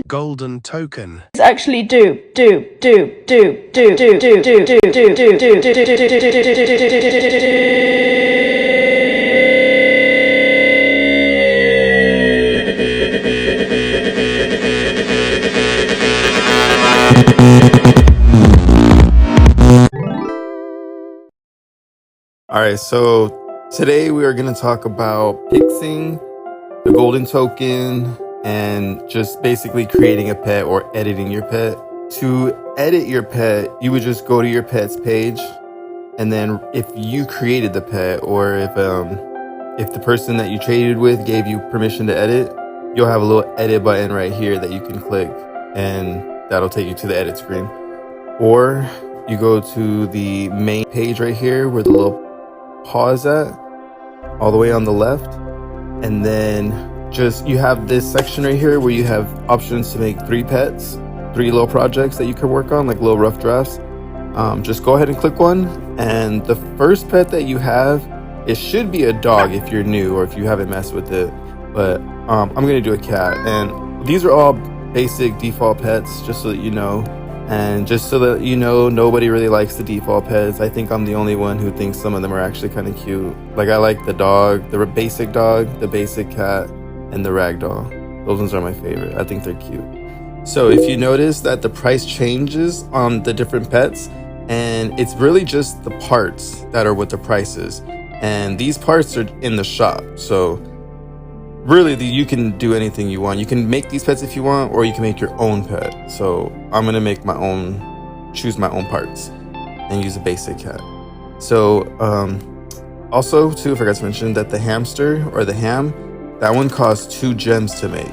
golden token actually do. Alright, so today we are going to talk about pixing, the golden token, and just basically creating a pet or editing your pet. To edit your pet, you would just go to your pet's page, and then if you created the pet, or if the person that you traded with gave you permission to edit, you'll have a little edit button right here that you can click, and that'll take you to the edit screen. Or you go to the main page right here where the little paw is at, all the way on the left, and then just you have this section right here where you have options to make 3 pets, 3 little projects that you can work on, like little rough drafts. Just go ahead and click one, and the first pet that you have, it should be a dog if you're new or if you haven't messed with it, but I'm gonna do a cat. And these are all basic default pets, just so that you know. And just so that you know, nobody really likes the default pets. I think I'm the only one who thinks some of them are actually kind of cute. Like, I like the dog, the basic cat, and the ragdoll. Those ones are my favorite. I think they're cute. So if you notice that the price changes on the different pets, and it's really just the parts that are what the price is. And these parts are in the shop. So really, you can do anything you want. You can make these pets if you want, or you can make your own pet. So I'm gonna make my own, choose my own parts, and use a basic cat. So also too, I forgot to mention that the hamster or the ham, that one costs 2 gems to make,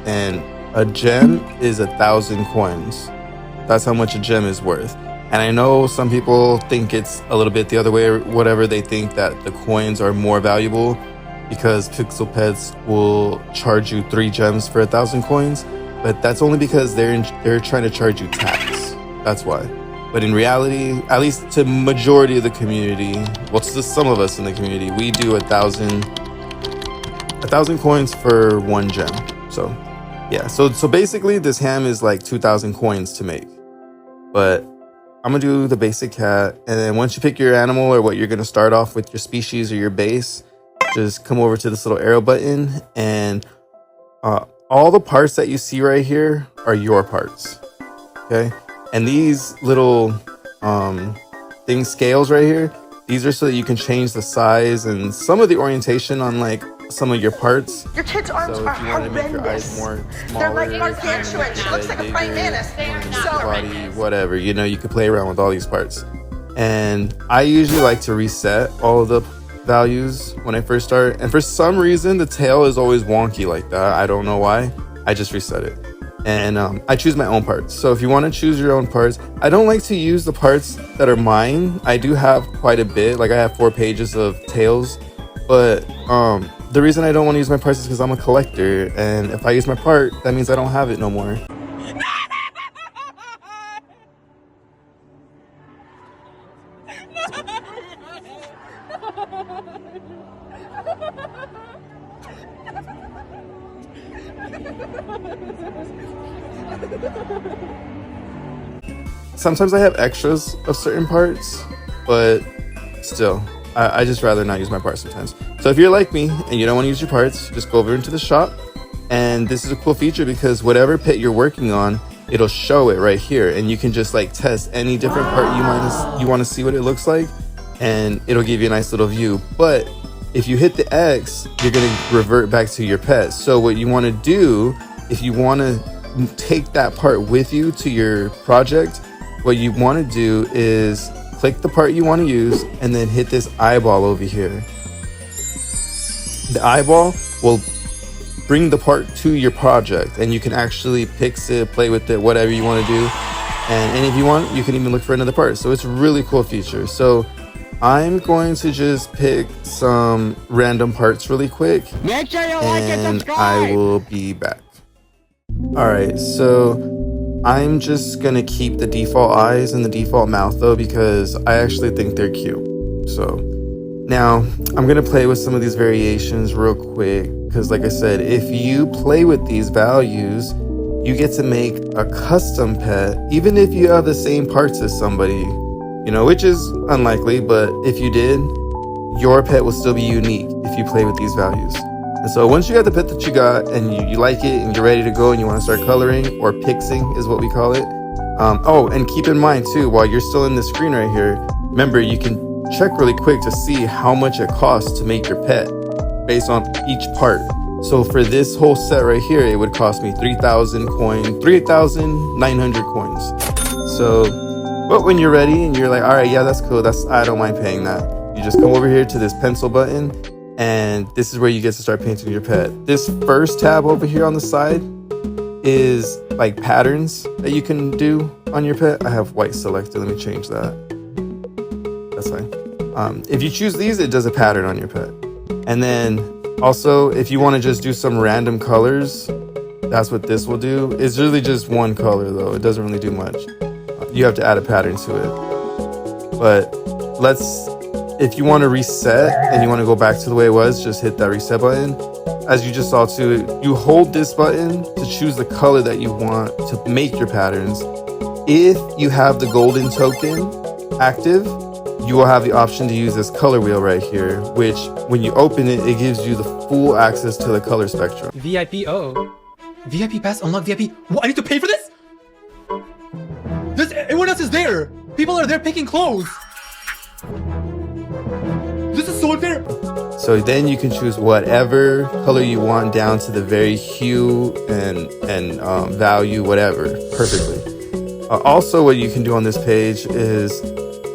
and a gem is 1,000 coins. That's how much a gem is worth. And I know some people think it's a little bit the other way, or whatever. They think that the coins are more valuable because Pixel Petz will charge you 3 gems for 1,000 coins, but that's only because they're trying to charge you tax. That's why. But in reality, at least to majority of the community, well, to some of us in the community, we do 1,000 coins for 1 gem. So yeah, so basically this ham is like 2,000 coins to make. But I'm gonna do the basic cat, and then once you pick your animal or what you're gonna start off with, your species or your base, just come over to this little arrow button, and all the parts that you see right here are your parts. Okay, and these little things, scales right here, these are so that you can change the size and some of the orientation on like some of your parts. Your kid's arms So are if you want to make your eyes horrendous. more They're smaller, like gargantuan. She looks like a praying mantis. body, whatever, you know, you could play around with all these parts. And I usually like to reset all of the values when I first start, and for some reason the tail is always wonky like that. I don't know why. I just reset it, and I choose my own parts. So if you want to choose your own parts, I don't like to use the parts that are mine. I do have quite a bit, like I have 4 pages of tails, but the reason I don't want to use my parts is because I'm a collector, and if I use my part, that means I don't have it no more. Sometimes I have extras of certain parts, but still, I just rather not use my parts sometimes. So if you're like me and you don't want to use your parts, just go over into the shop. And this is a cool feature because whatever pet you're working on, it'll show it right here, and you can just like test any different part you want to see what it looks like, and it'll give you a nice little view. But if you hit the X, you're going to revert back to your pet. So what you want to do, if you want to take that part with you to your project, what you want to do is click the part you want to use and then hit this eyeball over here. The eyeball will bring the part to your project, and you can actually pix it, play with it, whatever you want to do. And if you want, you can even look for another part. So it's a really cool feature. So I'm going to just pick some random parts really quick, Make sure you like and and subscribe. I will be back. All right, so I'm just gonna keep the default eyes and the default mouth though, because I actually think they're cute. So now I'm gonna play with some of these variations real quick, because like I said, if you play with these values, you get to make a custom pet, even if you have the same parts as somebody, you know, which is unlikely, but if you did, your pet will still be unique if you play with these values. And so once you got the pet that you got and you like it and you're ready to go and you want to start coloring, or pixing is what we call it. Oh, and keep in mind too, while you're still in the screen right here, remember you can check really quick to see how much it costs to make your pet based on each part. So for this whole set right here, it would cost me 3,900 coins. So, but when you're ready and you're like, all right, yeah, that's cool. I don't mind paying that. You just come over here to this pencil button, and this is where you get to start painting your pet. This first tab over here on the side is like patterns that you can do on your pet. I have white selected. Let me change that. That's fine. If you choose these, it does a pattern on your pet. And then also, if you want to just do some random colors, that's what this will do. It's really just one color though. It doesn't really do much. You have to add a pattern to it. But if you want to reset and you want to go back to the way it was, just hit that reset button. As you just saw too, you hold this button to choose the color that you want to make your patterns. If you have the golden token active, you will have the option to use this color wheel right here, which when you open it, it gives you the full access to the color spectrum. VIP, VIP pass, unlock VIP. What, I need to pay for this? Everyone else is there. People are there picking clothes. This is so unfair. So then you can choose whatever color you want down to the very hue and value, whatever, perfectly. Also, what you can do on this page is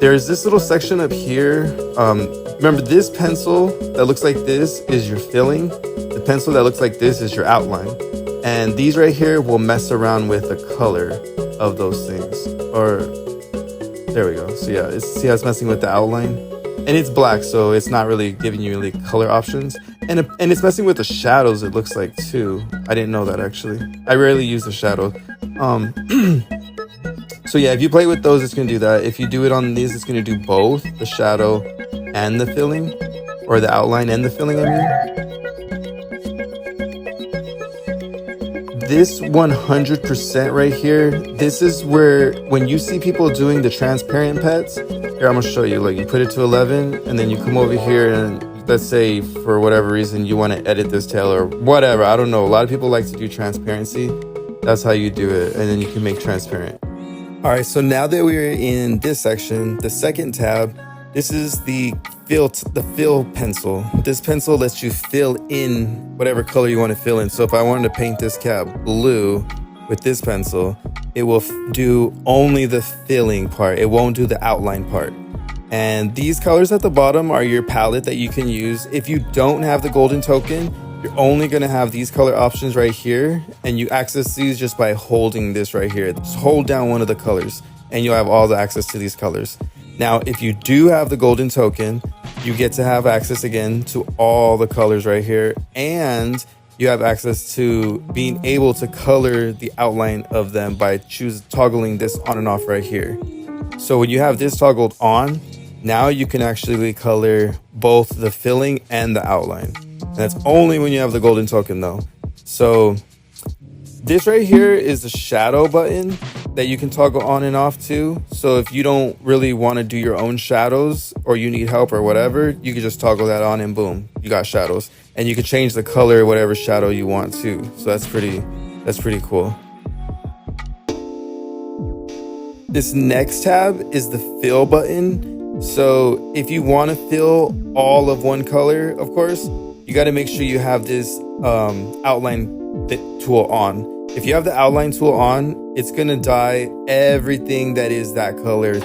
there's this little section up here. Remember, this pencil that looks like this is your filling. The pencil that looks like this is your outline. And these right here will mess around with the color of those things. Or, there we go. So yeah, see how it's messing with the outline? And it's black, so it's not really giving you really color options. And it's messing with the shadows, it looks like, too. I didn't know that, actually. I rarely use the shadow. So yeah, if you play with those, it's going to do that. If you do it on these, it's going to do both the shadow and the filling, or the outline and the filling, I mean. This 100% right here, this is where, when you see people doing the transparent pets, here, I'm going to show you. Like, you put it to 11, and then you come over here, and let's say, for whatever reason, you want to edit this tail or whatever. I don't know. A lot of people like to do transparency. That's how you do it, and then you can make transparent. All right, so now that we're in this section, the second tab, this is the fill pencil. This pencil lets you fill in whatever color you want to fill in. So if I wanted to paint this cat blue with this pencil, it will do only the filling part. It won't do the outline part. And these colors at the bottom are your palette that you can use. If you don't have the golden token, you're only going to have these color options right here, and you access these just by holding this right here. Just hold down one of the colors and you'll have all the access to these colors. Now, if you do have the golden token, you get to have access again to all the colors right here, and you have access to being able to color the outline of them by toggling this on and off right here. So when you have this toggled on, now you can actually color both the filling and the outline. And that's only when you have the golden token though. So this right here is the shadow button that you can toggle on and off too. So if you don't really want to do your own shadows, or you need help or whatever, you can just toggle that on and boom, you got shadows. And you can change the color, whatever shadow you want too. So that's pretty cool. This next tab is the fill button. So if you want to fill all of one color, of course, you got to make sure you have this outline tool on. If you have the outline tool on, it's going to dye everything that is that color,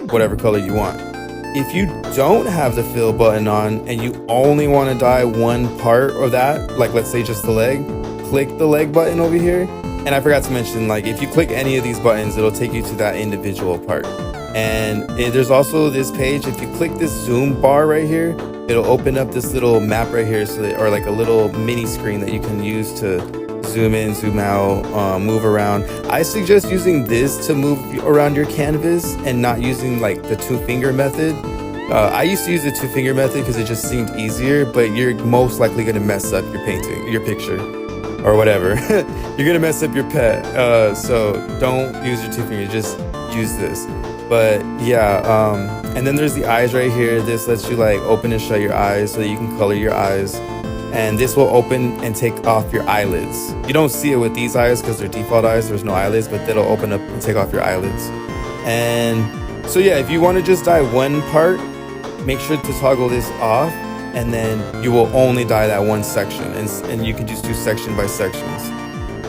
whatever color you want. If you don't have the fill button on and you only want to dye one part of that, like let's say just the leg, click the leg button over here. And I forgot to mention, like, if you click any of these buttons, it'll take you to that individual part. And there's also this page. If you click this zoom bar right here, it'll open up this little map right here, or like a little mini screen that you can use to zoom in, zoom out, move around. I suggest using this to move around your canvas and not using like the 2-finger method. I used to use the 2-finger method because it just seemed easier, but you're most likely going to mess up your painting, your picture. or whatever, you're gonna mess up your pet. So don't use your two fingers, just use this. But yeah, and then there's the eyes right here. This lets you like open and shut your eyes so that you can color your eyes. And this will open and take off your eyelids. You don't see it with these eyes because they're default eyes, there's no eyelids, but that'll open up and take off your eyelids. And so yeah, if you want to just dye one part, make sure to toggle this off, and then you will only dye that one section, and you can just do section by sections.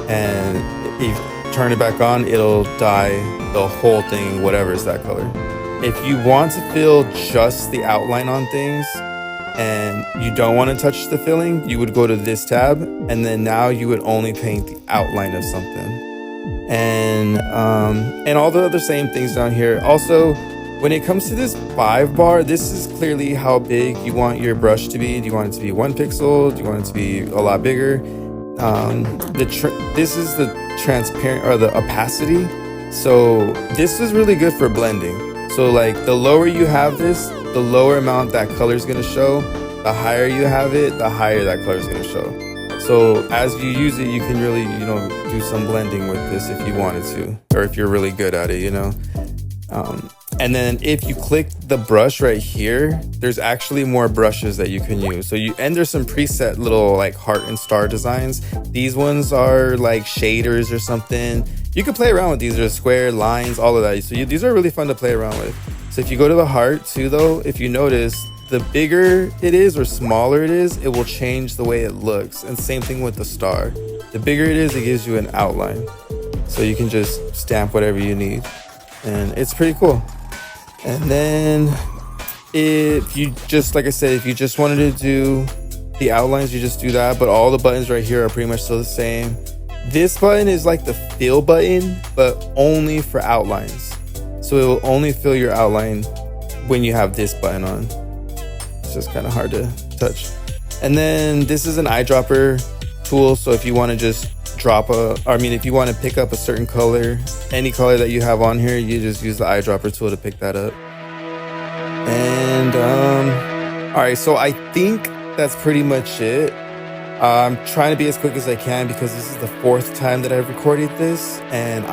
And if you turn it back on, it'll dye the whole thing, whatever is that color. If you want to fill just the outline on things and you don't want to touch the filling, you would go to this tab, and then now you would only paint the outline of something. And all the other same things down here. Also, when it comes to this 5 bar, this is clearly how big you want your brush to be. Do you want it to be 1 pixel? Do you want it to be a lot bigger? This is the transparent, or the opacity. So this is really good for blending. So like the lower you have this, the lower amount that color is going to show. The higher you have it, the higher that color is going to show. So as you use it, you can really, do some blending with this if you wanted to, or if you're really good at it, And then if you click the brush right here, there's actually more brushes that you can use. And there's some preset little like heart and star designs. These ones are like shaders or something. You can play around with these. There's square lines, all of that. So these are really fun to play around with. So if you go to the heart too, though, if you notice, the bigger it is or smaller it is, it will change the way it looks. And same thing with the star. The bigger it is, it gives you an outline. So you can just stamp whatever you need. And it's pretty cool. And then if you just, like I said, if you just wanted to do the outlines, you just do that. But all the buttons right here are pretty much still the same. This button is like the fill button, but only for outlines. So it will only fill your outline when you have this button on. It's just kind of hard to touch. And then this is an eyedropper tool. So if you want to just if you want to pick up a certain color, any color that you have on here, you just use the eyedropper tool to pick that up. And all right, so I think that's pretty much it. I'm trying to be as quick as I can because this is the 4th time that I've recorded this, and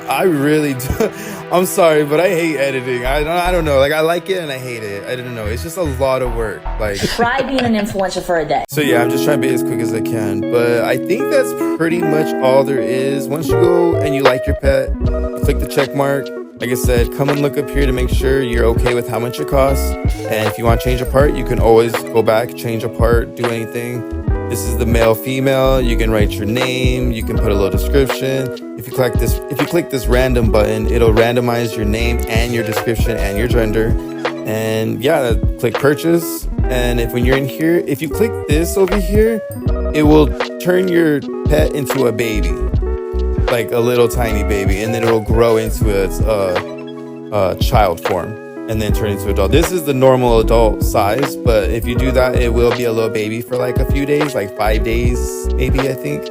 I really do. I'm sorry, but I hate editing. I don't know. Like, I like it and I hate it. I don't know. It's just a lot of work. Like, try being an influencer for a day. So yeah, I'm just trying to be as quick as I can. But I think that's pretty much all there is. Once you go and you like your pet, you click the check mark. Like I said, come and look up here to make sure you're okay with how much it costs. And if you want to change a part, you can always go back, change a part, do anything. This is the male, female. You can write your name. You can put a little description. If you click this random button, it'll randomize your name and your description and your gender. And yeah, click purchase. And when you're in here, if you click this over here, it will turn your pet into a baby, like a little tiny baby, and then it will grow into its child form, and then turn into adult. This is the normal adult size, but if you do that, it will be a little baby for like a few days, like 5 days, maybe, I think.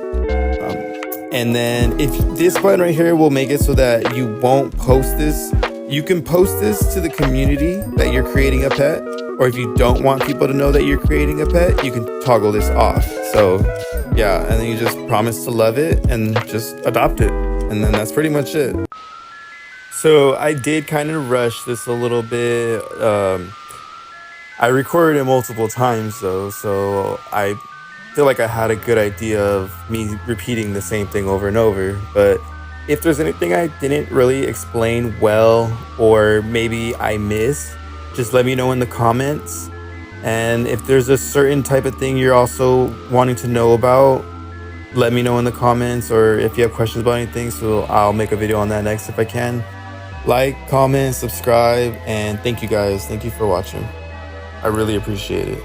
And then if this button right here will make it so that you won't post this, you can post this to the community that you're creating a pet, or if you don't want people to know that you're creating a pet, you can toggle this off. So yeah, and then you just promise to love it and just adopt it. And then that's pretty much it. So I did kind of rush this a little bit. I recorded it multiple times though, so I feel like I had a good idea of me repeating the same thing over and over. But if there's anything I didn't really explain well, or maybe I missed, just let me know in the comments. And if there's a certain type of thing you're also wanting to know about, let me know in the comments, or if you have questions about anything, so I'll make a video on that next if I can. Like, comment, subscribe, and thank you guys. Thank you for watching. I really appreciate it.